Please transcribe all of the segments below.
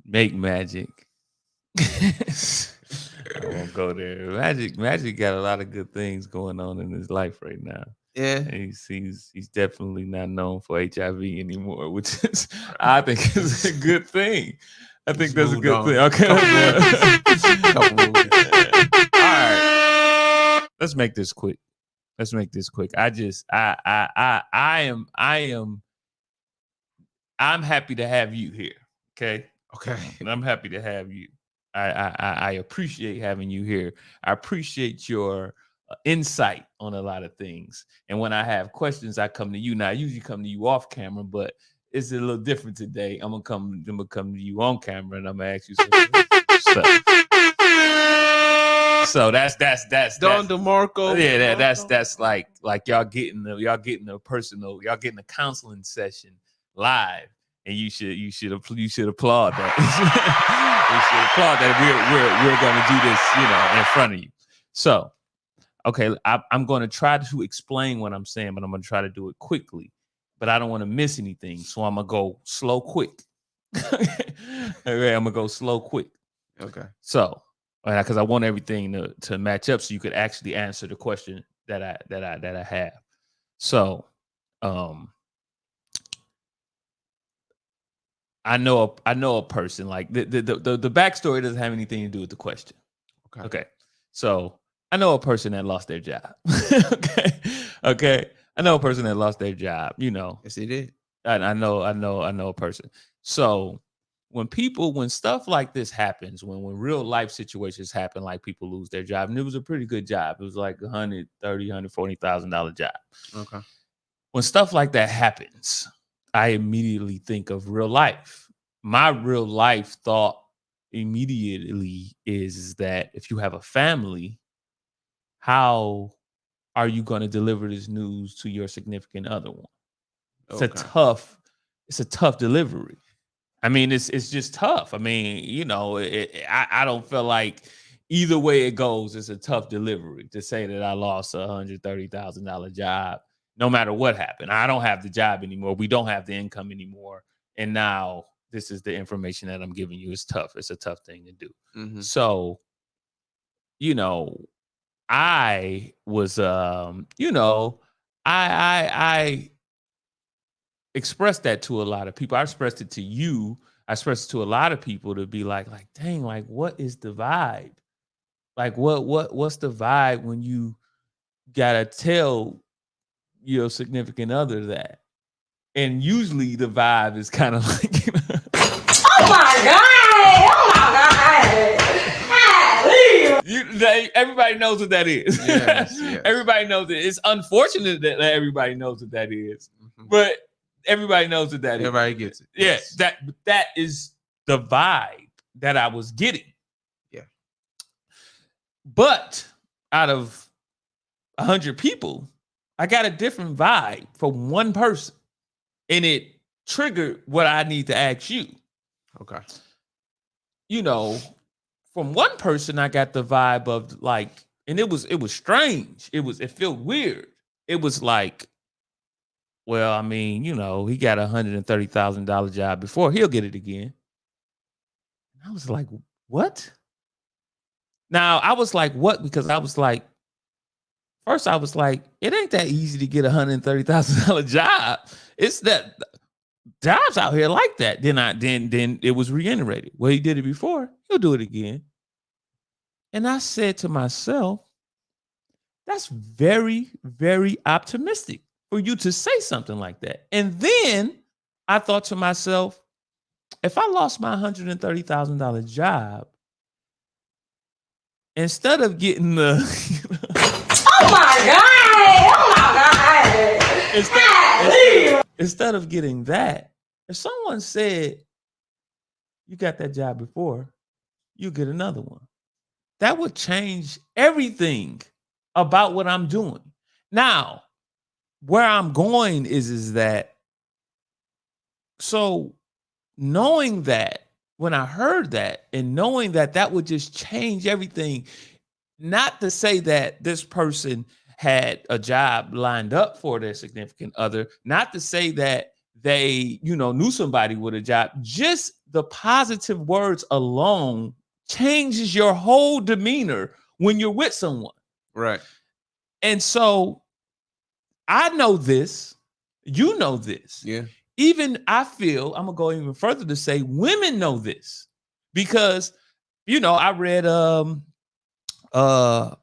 make magic. I won't go there. Magic got a lot of good things going on in his life right now. Yeah. And he's definitely not known for HIV anymore, which is I think is a good thing. I think Just that's a moved good on. thing. Okay, Couple Couple movies. all right. Let's make this quick. Let's make this quick. I'm happy to have you here. Okay. Okay. I'm happy to have you. I appreciate having you here. I appreciate your insight on a lot of things. And when I have questions, I come to you. Now, I usually come to you off camera, but it's a little different today. I'm gonna come to you on camera, and I'm gonna ask you some stuff. So that's Don DeMarco. yeah, that's like y'all getting a personal, y'all getting a counseling session live, and you should applaud that. You should applaud that we're gonna do this, in front of you. So, okay, I'm going to try to explain what I'm saying, but I'm going to try to do it quickly. But I don't want to miss anything, so I'm gonna go slow, quick. Okay, I'm gonna go slow, quick. Okay. So, because I want everything to match up, so you could actually answer the question that I have. So, um, I know a person, like the backstory doesn't have anything to do with the question. Okay. Okay, so I know a person that lost their job. Okay, I know a person that lost their job. Yes, he did. I know a person. So when stuff like this happens, when real life situations happen, like people lose their job, and it was a pretty good job. It was like $140,000 job. Okay. When stuff like that happens, I immediately think of real life. My real life thought immediately is that if you have a family, how are you going to deliver this news to your significant other one? It's a Okay. tough, it's a tough delivery. I mean, it's just tough. I mean, I don't feel like either way it goes, it's a tough delivery to say that I lost $130,000 job, no matter what happened. I don't have the job anymore. We don't have the income anymore, and now this is the information that I'm giving you. It's tough. It's a tough thing to do. Mm-hmm. So, you know, I was, I expressed that to a lot of people. I expressed it to you. I expressed it to a lot of people to be like, dang, like, what is the vibe? Like, what's the vibe when you gotta tell your significant other that? And usually the vibe is kind of like, Oh my god! Oh my god! everybody knows what that is. Yes, yes. Everybody knows it. It's unfortunate that everybody knows what that is, Mm-hmm. but everybody knows what that is. Everybody gets it. Yeah, Yes. that is the vibe that I was getting. Yeah. But out of 100 people, I got a different vibe from one person, and it triggered what I need to ask you. Okay. From one person, I got the vibe of like, and it was strange. It felt weird. It was like, well, I mean, he got $130,000 job before. He'll get it again. And I was like, what? Now I was like, what? Because I was like, first I was like, it ain't that easy to get $130,000 job. It's that jobs out here like that. Then it was reiterated. Well, he did it before. He'll do it again. And I said to myself, that's very, very optimistic for you to say something like that. And then I thought to myself, if I lost my $130,000 job, instead of getting the Oh my god! Oh my god! instead of getting that, if someone said you got that job before, you get another one. That would change everything about what I'm doing. Now, where I'm going is that, so knowing that, when I heard that and knowing that that would just change everything, not to say that this person had a job lined up for their significant other, not to say that they, knew somebody with a job, just the positive words alone changes your whole demeanor when you're with someone. Right. And so I know this, you know this. Yeah. Even I feel, I'm gonna go even further to say women know this because, I read Barack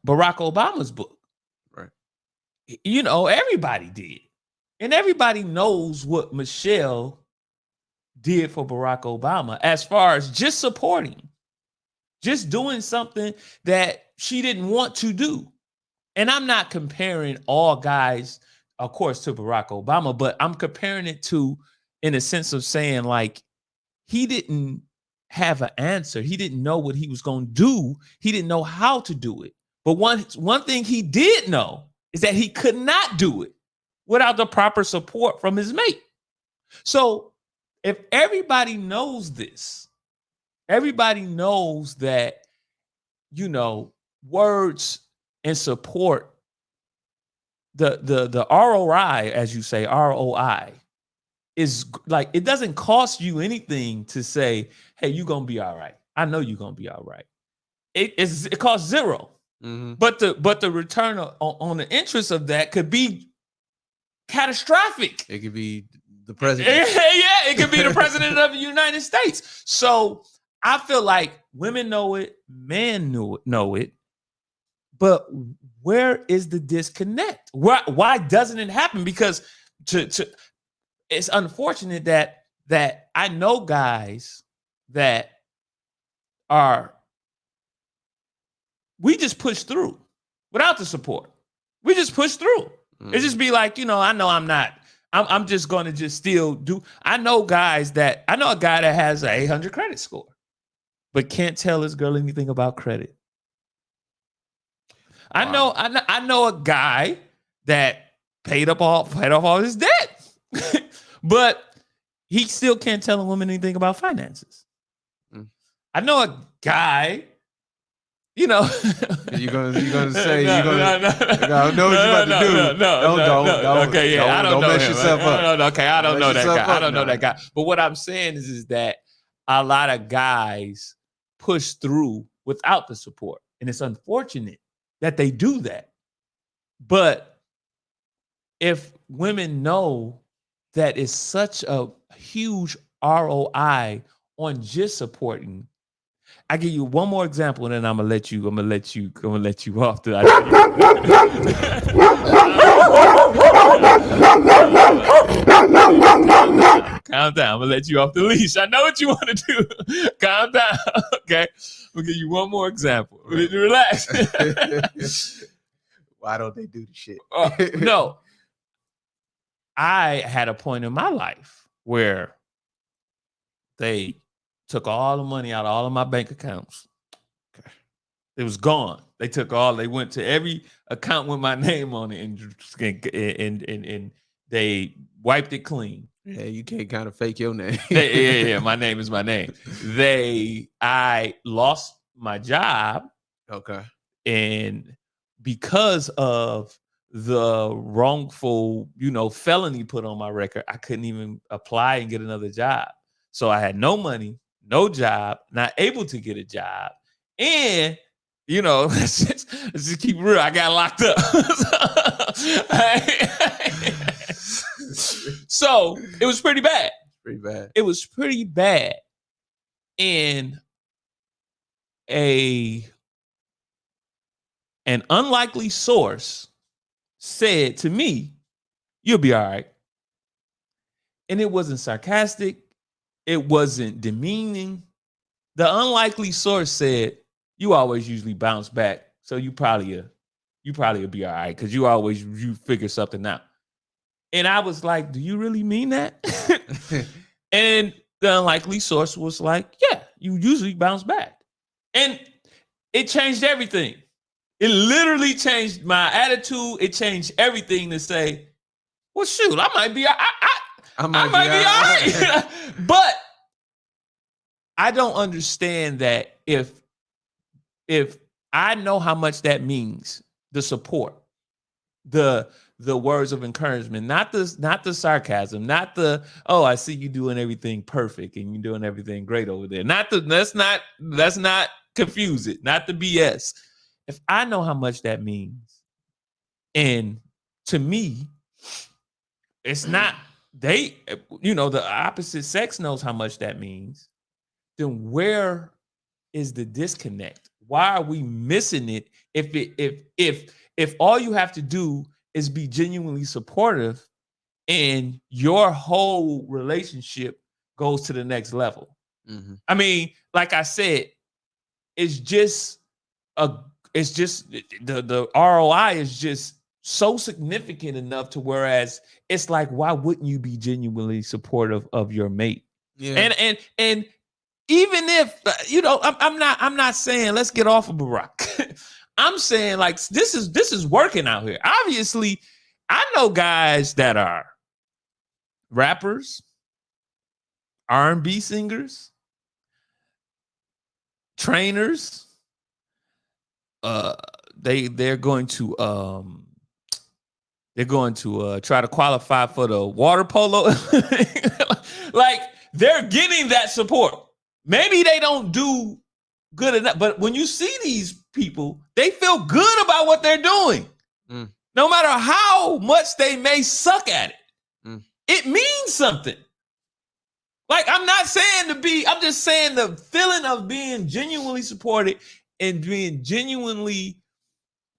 Obama's book. Right. Everybody did. And everybody knows what Michelle did for Barack Obama as far as just supporting, just doing something that she didn't want to do. And I'm not comparing all guys, of course, to Barack Obama, but I'm comparing it to, in a sense of saying, like, he didn't have an answer. He didn't know what he was going to do. He didn't know how to do it. But one thing he did know is that he could not do it without the proper support from his mate. So if everybody knows this, everybody knows that, words and support, the ROI, as you say, ROI, is like, it doesn't cost you anything to say, hey, you're going to be all right. I know you're going to be all right. It costs zero. Mm-hmm. But the return on the interest of that could be catastrophic. It could be the president. Yeah, it could be the president of the United States. So I feel like women know it, men know it, but where is the disconnect? Why doesn't it happen? Because it's unfortunate that I know guys that we just push through without the support. We just push through. It just be like, I know I'm just going to just still do. I know a guy that has an 800 credit score, but can't tell his girl anything about credit. Wow. I know a guy that paid off all his debt, but he still can't tell a woman anything about finances. I know a guy, you're gonna say I know what you're about to do. No. Okay, yeah, I don't know mess him. yourself up. Okay, I don't know that guy. I don't know No. that guy. But what I'm saying is that a lot of guys push through without the support, and it's unfortunate that they do that. But if women know that it's such a huge ROI on just supporting, I give you one more example, and then I'm gonna let you off. Calm down. I'm gonna let you off the leash. I know what you want to do. Calm down. Okay. We'll give you one more example. Relax. Why don't they do the shit? No. I had a point in my life where they took all the money out of all of my bank accounts. Okay. It was gone. They went to every account with my name on it and they wiped it clean. Yeah, you can't kind of fake your name. Yeah, my name is my name. I lost my job. Okay. And because of the wrongful, felony put on my record, I couldn't even apply and get another job. So I had no money, no job, not able to get a job. And, let's just keep it real. I got locked up. So it was pretty bad. It was pretty bad. And an unlikely source said to me, you'll be all right. And it wasn't sarcastic. It wasn't demeaning. The unlikely source said, you always usually bounce back. So you probably will be all right because you figure something out. And I was like, do you really mean that? And the unlikely source was like, yeah, you usually bounce back. And it changed everything. It literally changed my attitude. It changed everything to say, well, shoot, I might be all right. But I don't understand that if I know how much that means, the support, the words of encouragement, not the sarcasm, not the, oh, I see you doing everything perfect and you're doing everything great over there. Let's not confuse it, not the BS. If I know how much that means, and to me, it's not the opposite sex knows how much that means, then where is the disconnect? Why are we missing it? If all you have to do is be genuinely supportive and your whole relationship goes to the next level. Mhm. I mean, like I said, it's just the ROI is just so significant enough to whereas it's like, why wouldn't you be genuinely supportive of your mate? Yeah. And even if I'm not saying let's get off of Barack. I'm saying like this is working out here. Obviously, I know guys that are rappers, R&B singers, trainers. They're going to try to qualify for the water polo. Like they're getting that support. Maybe they don't do good enough, but when you see these people, they feel good about what they're doing. Mm. No matter how much they may suck at it. Mm. It means something. Like I'm just saying the feeling of being genuinely supported and being genuinely,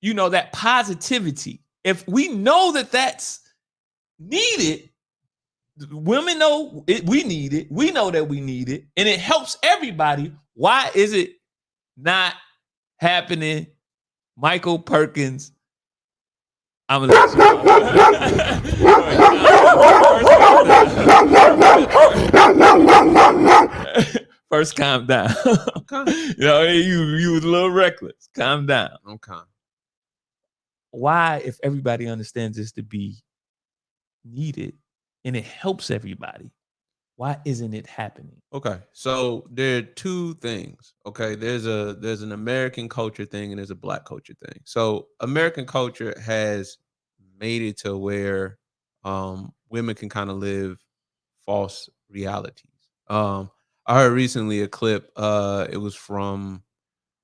that positivity. If we know that that's needed, women know we need it. We know that we need it, and it helps everybody. Why is it not happening? Michael Perkins. I'm gonna first calm down. Okay. You was a little reckless. Calm down. Okay. Why, if everybody understands this to be needed and it helps everybody, why isn't it happening? Okay. So there are two things. Okay. There's an American culture thing and there's a Black culture thing. So American culture has made it to where women can kind of live false realities. I heard recently a clip. It was from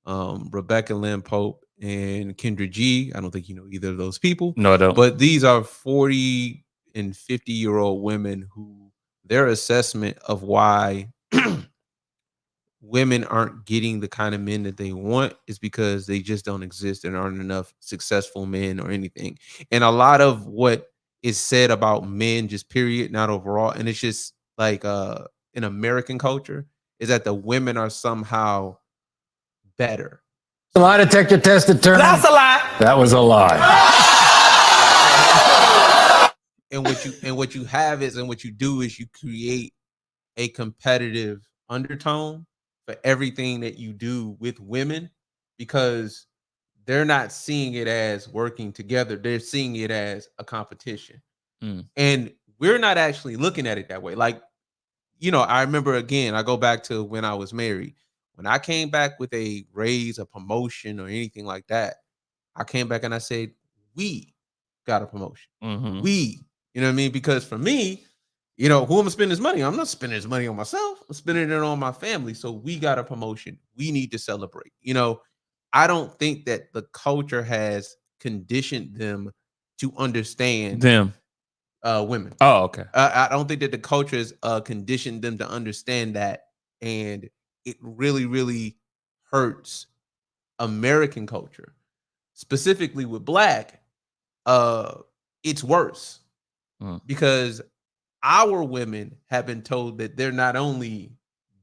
Rebecca Lynn Pope and Kendra G. I don't think you know either of those people. No, I don't. But these are 40 and 50-year-old women who their assessment of why women aren't getting the kind of men that they want is because they just don't exist and aren't enough successful men or anything. And a lot of what is said about men, just period, not overall, and it's just like in American culture, is that the women are somehow better. A lie detector test determined. That's a lie. That was a lie. And what you have is, and what you do is you create a competitive undertone for everything that you do with women, because they're not seeing it as working together. They're seeing it as a competition. Mm. And we're not actually looking at it that way. Like, I remember, again, I go back to when I was married. When I came back with a raise, a promotion, or anything like that, I came back and I said, we got a promotion. Mm-hmm. We, you know what I mean? Because for me, who am I spending this money on? I'm not spending this money on myself. I'm spending it on my family. So we got a promotion. We need to celebrate. I don't think that the culture has conditioned them to understand Them. women. Oh, okay. I don't think that the culture has conditioned them to understand that. And it really, really hurts American culture. Specifically with Black, it's worse. Because our women have been told that they're not only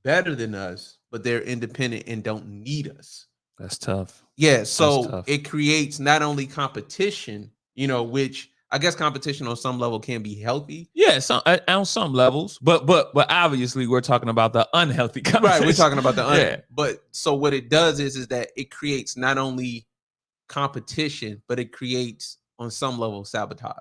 better than us, but they're independent and don't need us. That's tough. Yeah, so tough. it creates not only competition, which I guess competition on some level can be healthy. Yeah, on some levels, but obviously we're talking about the unhealthy competition. Right, we're talking about the yeah. But so what it does is that it creates not only competition, but it creates on some level sabotage.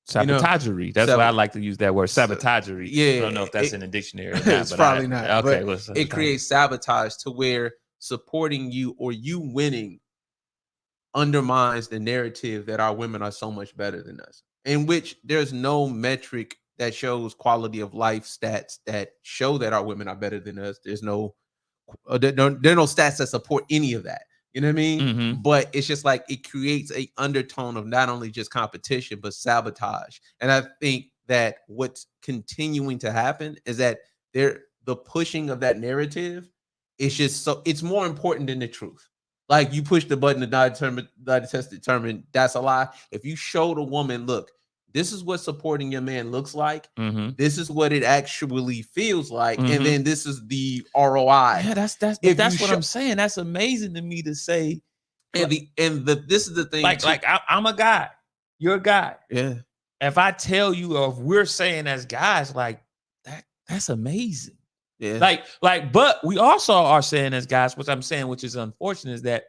Sabotagery. That's why I like to use that word, sabotagery. Yeah, I don't know if that's in the dictionary or not. It's probably not. Okay, but it creates sabotage to where supporting you or you winning undermines the narrative that our women are so much better than us, in which there's no metric that shows quality of life stats that show that our women are better than us. There's no there are no stats that support any of that. You know what I mean? Mhm. But it's just like it creates a undertone of not only just competition but sabotage. And I think that what's continuing to happen is that the pushing of that narrative is just so it's more important than the truth. Like you push the button to die test determine that's a lie. If you show the woman, look, this is what supporting your man looks like. Mhm. This is what it actually feels like, Mhm. and then this is the ROI. Yeah, that's If that's you what show- I'm saying. That's amazing to me to say. And this is the thing. Like, too. I'm a guy. You're a guy. Yeah. If I tell you, or if we're saying as guys, like that's amazing. Yeah. But we also are saying as guys, which I'm saying, which is unfortunate, is that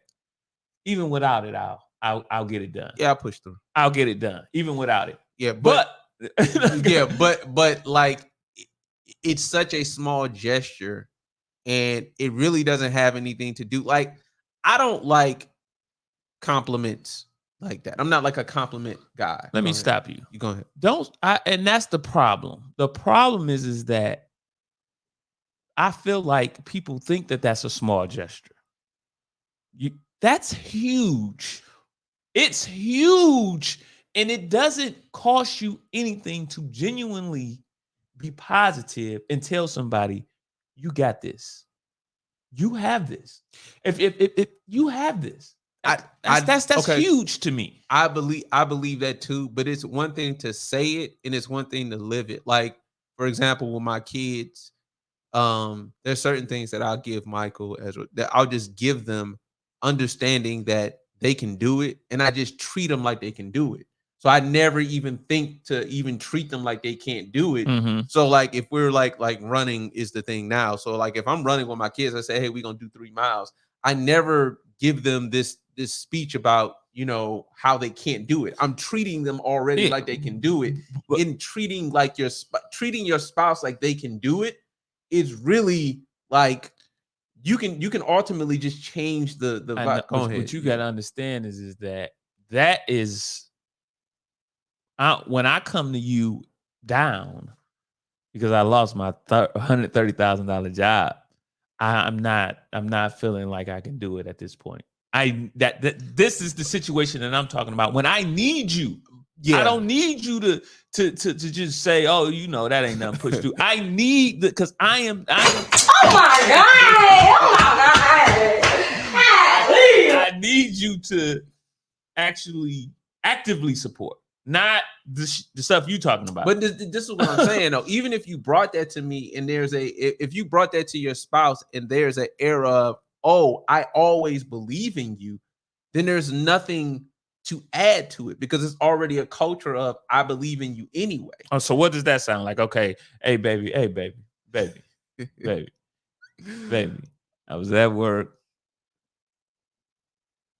even without it, I'll get it done. Yeah, I pushed through. I'll get it done, even without it. Yeah, But yeah, but like it's such a small gesture, and it really doesn't have anything to do. Like, I don't like compliments like that. I'm not like a compliment guy. let Go me ahead. stop you. You go ahead. And that's the problem. The problem is that I feel like people think that that's a small gesture. That's huge. It's huge. And it doesn't cost you anything to genuinely be positive and tell somebody, you got this. You have this. If you have this. That's okay. huge to me. I believe that too, but it's one thing to say it and it's one thing to live it. Like, for example, with my kids, there's certain things that I'll give Michael that I'll just give them, understanding that they can do it, and I just treat them like they can do it. So I never even think to even treat them like they can't do it. Mhm. So like if we're like running is the thing now. So like if I'm running with my kids, I say, hey, we're gonna do 3 miles. I never give them this speech about, you know, how they can't do it. I'm treating them already Yeah. like they can do it. But- In treating like treating your spouse like they can do it is really like you can ultimately just change the I know, vibe. Go what ahead. you got to understand is that is when I come to you down because I lost my $130,000 job. I'm not feeling like I can do it at this point. This is the situation that I'm talking about. When I need you, Yeah. I don't need you to just say, oh, you know, that ain't nothing pushed through. I need because I am. Oh my God! Oh my God! Golly. I need you to actually actively support, not the stuff you talking about. But this is what I'm saying though. Even if you brought that to me and if you brought that to your spouse and there's an era of, oh, I always believe in you, then there's nothing to add to it because it's already a culture of I believe in you anyway. Oh, so what does that sound like? Okay, hey baby, baby. I was at work.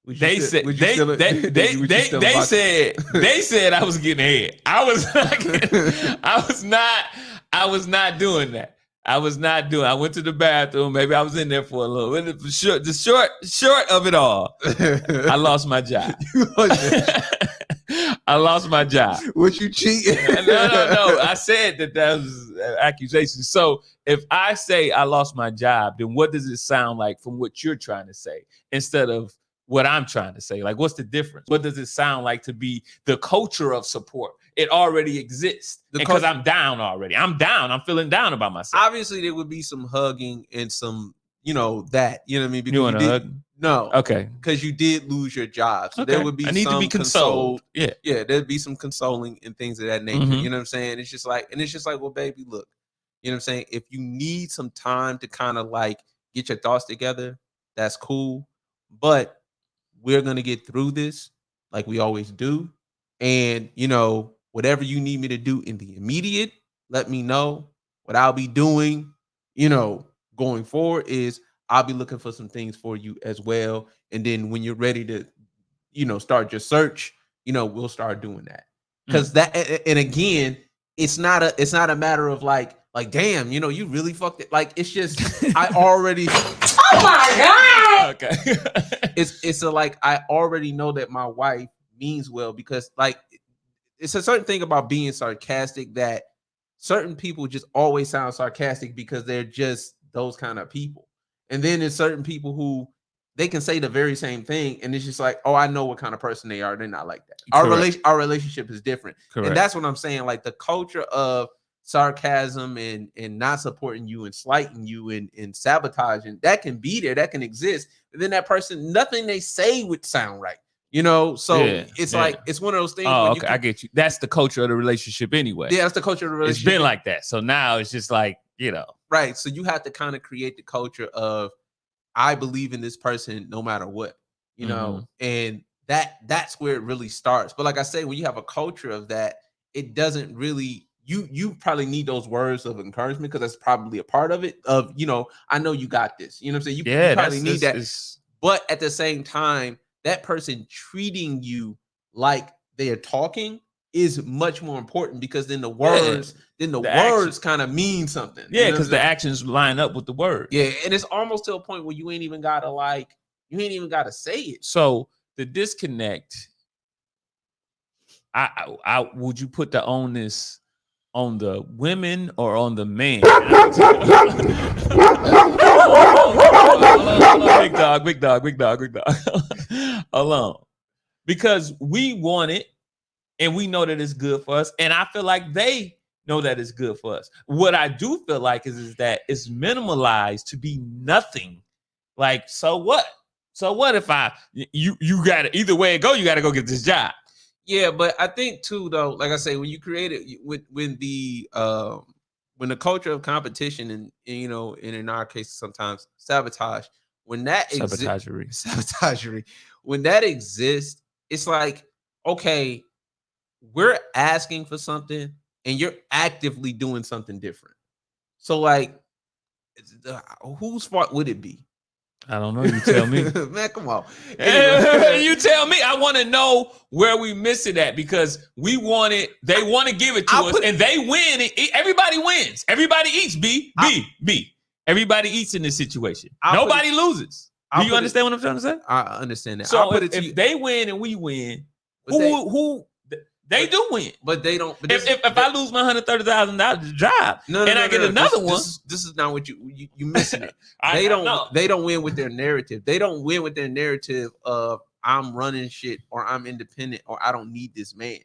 They said I was getting ahead. I was not doing that. I went to the bathroom. Maybe I was in there for a little bit. Short of it all, I lost my job. I lost my job. What you cheating? No. I said that was an accusation. So if I say I lost my job, then what does it sound like from what you're trying to say instead of what I'm trying to say? Like, what's the difference? What does it sound like to be the culture of support? It already exists because I'm down already. I'm down. I'm feeling down about myself. Obviously, there would be some hugging and some, you know, that, you know what I mean? Because You want to hug? No. Okay. Because you did lose your job. So Okay. there would be I need to be consoled. Yeah. Yeah, there'd be some consoling and things of that nature. Mhm. You know what I'm saying? It's just like, well, baby, look, you know what I'm saying? If you need some time to kind of like get your thoughts together, that's cool. But we're gonna get through this like we always do. And you know, whatever you need me to do in the immediate, let me know. What I'll be doing, you know, going forward is I'll be looking for some things for you as well. And then when you're ready to, you know, start your search, you know, we'll start doing that. Because that, and again, it's not a matter of like, damn, you know, you really fucked it. Like, it's just, I already. Oh my God! Okay. It's a like I already know that my wife means well because like it's a certain thing about being sarcastic that certain people just always sound sarcastic because they're just those kind of people. And then there's certain people who they can say the very same thing, and it's just like, oh, I know what kind of person they are. They're not like that. Correct. Our relationship is different, Correct. and that's what I'm saying. Like the culture of sarcasm and not supporting you and slighting you and sabotaging that can be there, that can exist. But then that person, nothing they say would sound right. You know, so it's like it's one of those things. Oh, when okay, I get you. That's the culture of the relationship anyway. Yeah, that's the culture of the relationship. It's been like that. So now it's just like, you know. Right. So you have to kind of create the culture of I believe in this person no matter what, you know, and that's where it really starts. But like I say, when you have a culture of that, it doesn't really you probably need those words of encouragement because that's probably a part of it. Of you know, I know you got this. You know what I'm saying? You probably need that. But at the same time, that person treating you like they are talking is much more important because then the words, words kind of mean something. Yeah, because the actions line up with the word. Yeah, and it's almost to a point where you ain't even gotta say it. So the disconnect, I would you put the onus on the women or on the man? Big dog. Alone. Because we want it and we know that it's good for us. And I feel like they know that it's good for us. What I do feel like is that it's minimalized to be nothing. Like, so what? So what if you got to, either way it go, you got to go get this job. Yeah, but I think too, though, like I say, when you create it, when the culture of competition and you know, and in our case, sometimes sabotage, when that sabotagery, when that exists, it's like, okay, we're asking for something and you're actively doing something different. So like, whose fault would it be? I don't know. You tell me. Man, come on. Anyway. You tell me. I want to know where we miss it at because they want to give it to us and they win. Everybody wins. Everybody eats, B. Everybody eats in this situation. Nobody loses. Do you understand what I'm trying to say? I understand that. So if they win and we win, who they do win, but they don't. But if I lose my $130,000 job and I get another one, this is not what you missing it. They don't win with their narrative. They don't win with their narrative of I'm running shit or I'm independent or I don't need this man.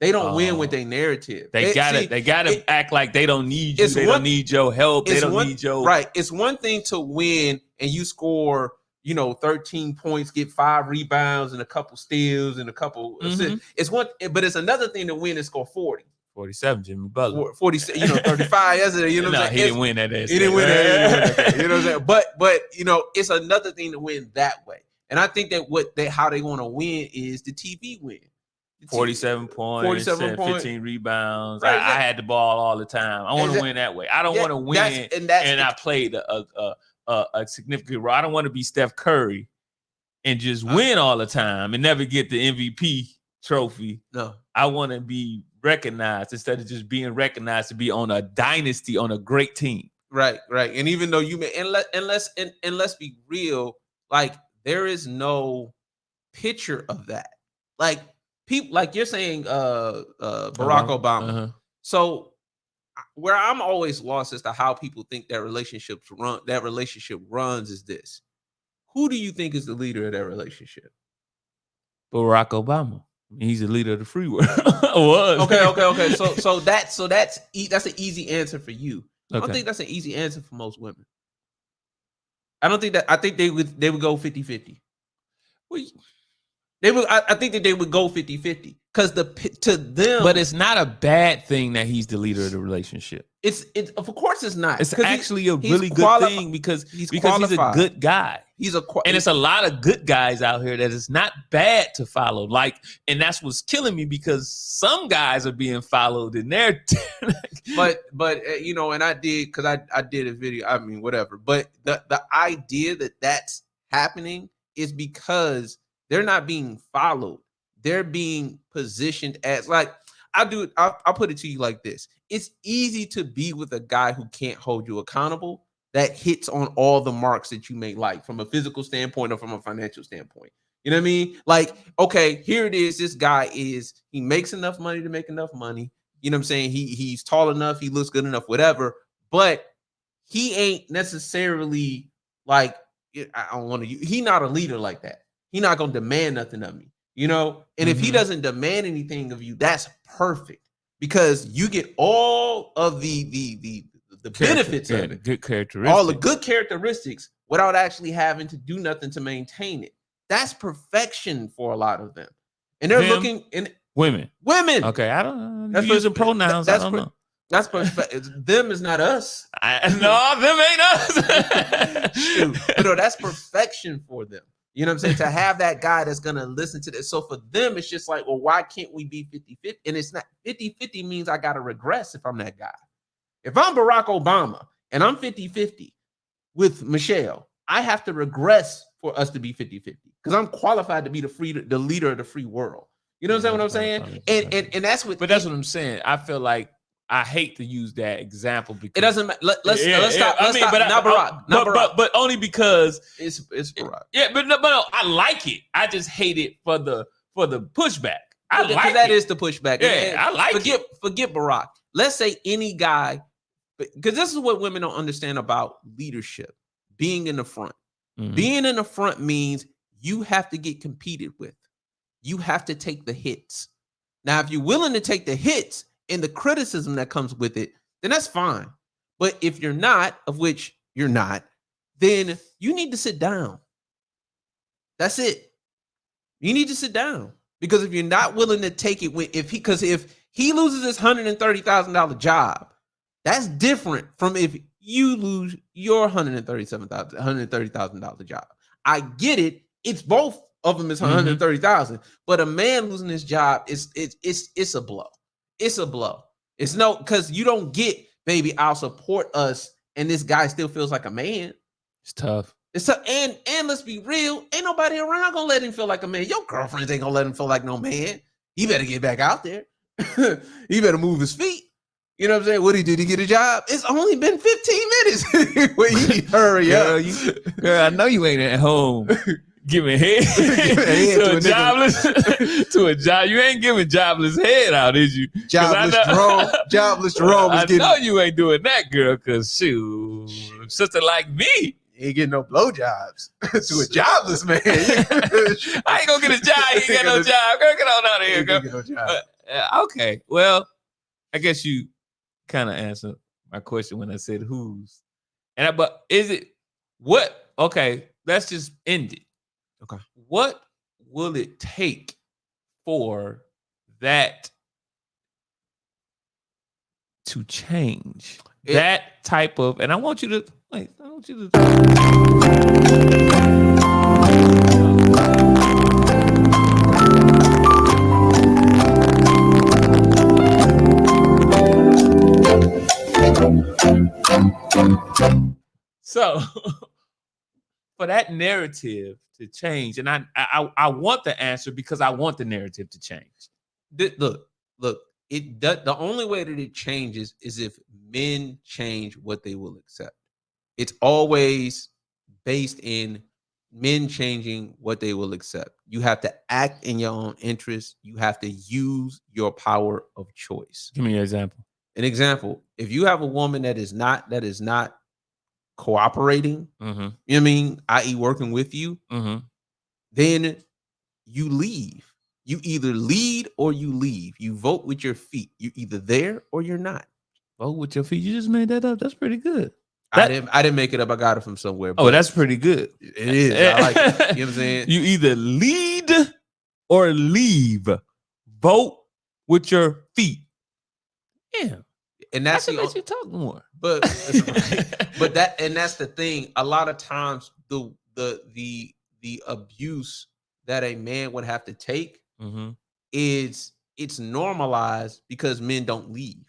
They don't win with their narrative. They gotta act like they don't need you. They don't need your help. They don't need your right. It's one thing to win and you score, 13 points, get 5 rebounds and a couple steals and a couple assists. It's one, but it's another thing to win and score 40. 47, Jimmy Butler. 40, 35 yesterday. You know what I'm saying? He didn't win that. He didn't win that. You know what I'm saying? But it's another thing to win that way. And I think that how they want to win is the TV win. 47 points, 15 rebounds. Right, I had the ball all the time. I want to win that way. I don't want to win and I played a significant role. I don't want to be Steph Curry and just win all the time and never get the MVP trophy. No, I want to be recognized instead of just being recognized to be on a dynasty on a great team. Right. And even though you may, and let's be real, like there is no picture of that. Like people, like you're saying, Barack Obama. So where I'm always lost as to how people think that relationship runs is this. Who do you think is the leader of that relationship? Barack Obama. He's the leader of the free world. Was. Okay. So that's an easy answer for you. I don't think that's an easy answer for most women. I don't think that. I think they would go 50-50. Well, I think that they would go 50-50 because to them. But it's not a bad thing that he's the leader of the relationship. It's of course it's not. It's actually a really good thing because he's a good guy. And it's a lot of good guys out here that it's not bad to follow. Like, and that's what's killing me because some guys are being followed in their. but and I did because I did a video. I mean, whatever. But the idea that that's happening is because they're not being followed. They're being positioned as like I'll put it to you like this. It's easy to be with a guy who can't hold you accountable that hits on all the marks that you may like from a physical standpoint or from a financial standpoint. You know what I mean? Like, okay, here it is. This guy he makes enough money to make enough money. You know what I'm saying? He's tall enough, he looks good enough, whatever, but he ain't necessarily like, I don't want to, he not a leader like that. He not gonna demand nothing of me, you know? And if he doesn't demand anything of you, that's perfect because you get all of the benefits of it, good characteristics, all the good characteristics without actually having to do nothing to maintain it. That's perfection for a lot of them. And they're looking in women. Okay, I don't know. That's Using pronouns. I don't know. That's them is not us. No, them ain't us. Shoot. But no, that's perfection for them. You know what I'm saying? To have that guy that's going to listen to this. So for them, it's just like, well, why can't we be 50-50? And it's not 50-50 means I got to regress if I'm that guy. If I'm Barack Obama and I'm 50-50 with Michelle, I have to regress for us to be 50-50 because I'm qualified to be the leader of the free world. You know what I'm saying? And that's what. But that's what I'm saying. I feel like I hate to use that example because it doesn't matter. Let's stop. Not Barack. But only because it's Barack. Yeah, but no, I like it. I just hate it for the pushback. That is the pushback. Yeah, I like it. Forget Barack. Let's say any guy, because this is what women don't understand about leadership. Being in the front. Mm-hmm. Being in the front means you have to get competed with. You have to take the hits. Now, if you're willing to take the hits and the criticism that comes with it, then that's fine. But if you're not, of which you're not, then you need to sit down. That's it. You need to sit down. Because if you're not willing to take it, if he loses his $130,000 job, that's different from if you lose your $130,000 job. I get it. It's both of them is 130,000, but a man losing his job it's a blow. It's a blow. It's no, because you don't get, baby, I'll support us, and this guy still feels like a man. It's tough. It's tough. And let's be real, ain't nobody around gonna let him feel like a man. Your girlfriends ain't gonna let him feel like no man. He better get back out there. He better move his feet. You know what I'm saying? What did he get a job? It's only been 15 minutes. Well, you need to hurry up. Girl, I know you ain't at home giving head to a jobless to a job. You ain't giving jobless head out, is you? Jobless Jerome is getting. I know you ain't doing that, girl. Cause shoot, sister like me ain't getting no blowjobs to a jobless man. I ain't gonna get a job. He ain't got no job. Girl, get on out of here, girl. Get no job. Okay, well, I guess you kind of answered my question when I said who's, but is it what? Okay, let's just end it. Okay. What will it take for that to change? That type of, and I want you to wait. I want you to. So, for that narrative to change, and I want the answer because I want the narrative to change. Look, the only way that it changes is if men change what they will accept. It's always based in men changing what they will accept. You have to act in your own interest. You have to use your power of choice. Give me an example. An example: if you have a woman that is not cooperating, you know what I mean, i.e. working with you, then you leave. You either lead or you leave. You vote with your feet. You're either there or you're not. Vote with your feet. You just made that up. That's pretty good. I didn't make it up. I got it from somewhere. Oh, that's pretty good. It is. I like it. You know what I'm saying? You either lead or leave. Vote with your feet. Yeah. And that's what makes you talk more. But that's the thing. A lot of times the abuse that a man would have to take is it's normalized because men don't leave.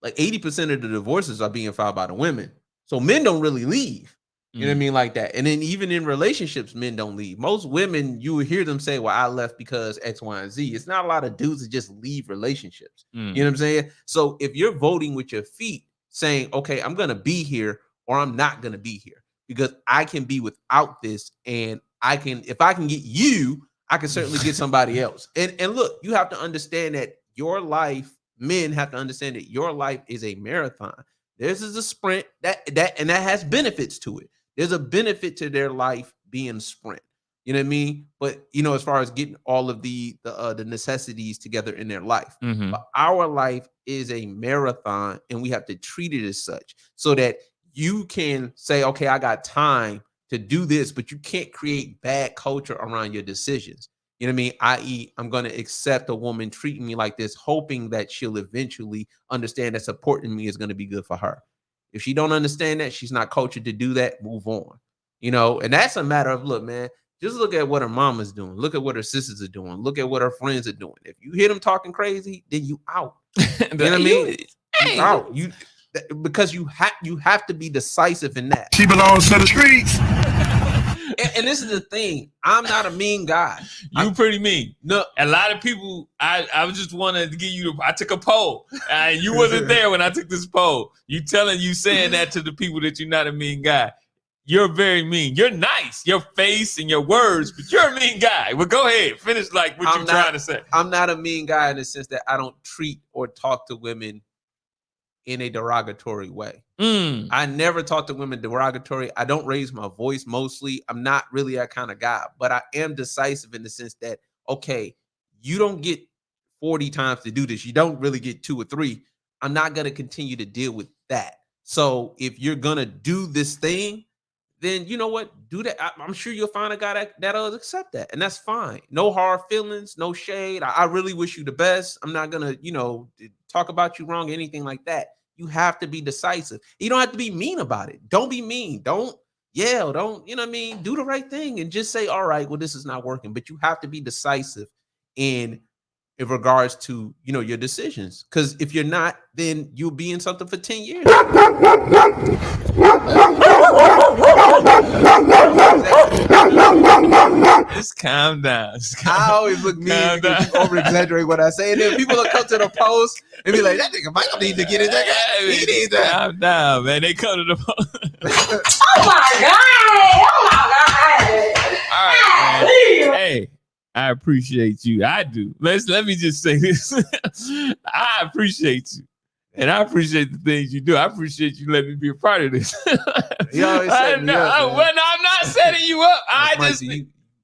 Like 80% of the divorces are being filed by the women. So men don't really leave. You know what I mean? Like that. And then even in relationships, men don't leave. Most women, you will hear them say, well, I left because X, Y, and Z. It's not a lot of dudes that just leave relationships. You know what I'm saying? So if you're voting with your feet saying, okay, I'm going to be here, or I'm not going to be here because I can be without this. And if I can get you, I can certainly get somebody else. And look, you have to understand that your life, men have to understand that your life is a marathon. This is a sprint that has benefits to it. There's a benefit to their life being a sprint. You know what I mean? But as far as getting all of the necessities together in their life, but our life is a marathon, and we have to treat it as such, so that you can say, okay, I got time to do this, but you can't create bad culture around your decisions. You know what I mean? I.e., I'm going to accept a woman treating me like this, hoping that she'll eventually understand that supporting me is going to be good for her. If she don't understand that, she's not cultured to do that, move on. And that's a matter of, look, man, just look at what her mama's doing. Look at what her sisters are doing. Look at what her friends are doing. If you hear them talking crazy, then you out. You know what I mean? You out. Because you have to be decisive in that. She belongs to the streets. And this is the thing. I'm not a mean guy. You pretty mean. No, a lot of people. I just wanted to give you. I took a poll. You wasn't there when I took this poll. You saying that to the people that you're not a mean guy. You're very mean. You're nice. Your face and your words, but you're a mean guy. Well, go ahead. Finish what you're trying to say. I'm not a mean guy in the sense that I don't treat or talk to women in a derogatory way. I never talk to women derogatory. I don't raise my voice mostly. I'm not really that kind of guy, but I am decisive in the sense that, okay, you don't get 40 times to do this. You don't really get 2 or 3. I'm not going to continue to deal with that. So if you're going to do this thing, then you know what? Do that. I'm sure you'll find a guy that'll accept that. And that's fine. No hard feelings, no shade. I really wish you the best. I'm not going to, talk about you wrong, anything like that. You have to be decisive. You don't have to be mean about it. Don't be mean. Don't yell. Don't, do the right thing and just say, all right, well, this is not working. But you have to be decisive in regards to, your decisions. Because if you're not, then you'll be in something for 10 years. Just calm down. I always look mean because you over-exaggerate what I say. And then people will come to the post and be like, that nigga Michael need to get in there. He needs that. Calm down, man. They come to the post. Oh my God. All right, man. Hey. I appreciate you. I do. Let me just say this. I appreciate you. And I appreciate the things you do. I appreciate you letting me be a part of this. You always set me up, well, no, I'm not setting you up.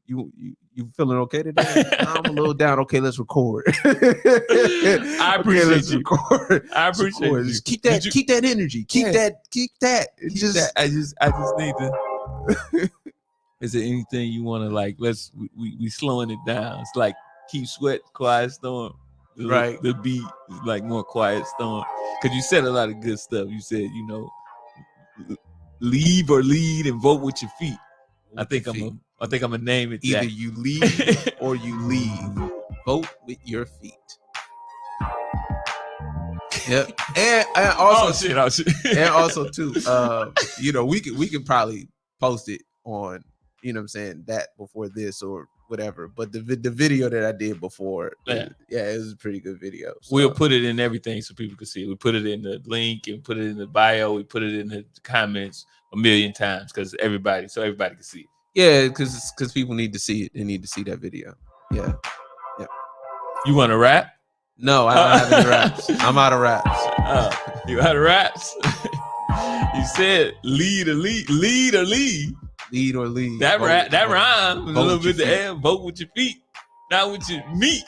You feeling okay today? I'm a little down. Okay, let's record. I appreciate you. Record. I appreciate you. Just keep that energy. Keep that. I just need to. Is there anything you want to we slowing it down? It's like Keep Sweat, Quiet Storm. Right. The beat is like more Quiet Storm. Because you said a lot of good stuff. You said, leave or lead and vote with your feet. I think I'm gonna name it either that. You lead or you leave. Vote with your feet. Yep. And also oh shit. And also too, we can probably post it on, that before this or whatever. But the video that I did before, it was a pretty good video. So. We'll put it in everything so people can see it. We put it in the link and put it in the bio. We put it in the comments 1,000,000 times so everybody can see it. Yeah, because people need to see it. They need to see that video. Yeah. You want to rap? No, I don't have any raps. I'm out of raps. You out of raps? You said lead or lead. Lead or lead. That rhyme. A little bit the air. Vote with your feet, not with your meat.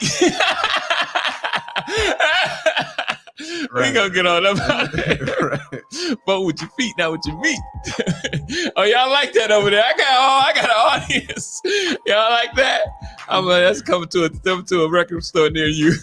We ain't gonna get on about it. Right. Vote with your feet, not with your meat. Oh, y'all like that over there? I got an audience. Y'all like that? That's coming to a record store near you.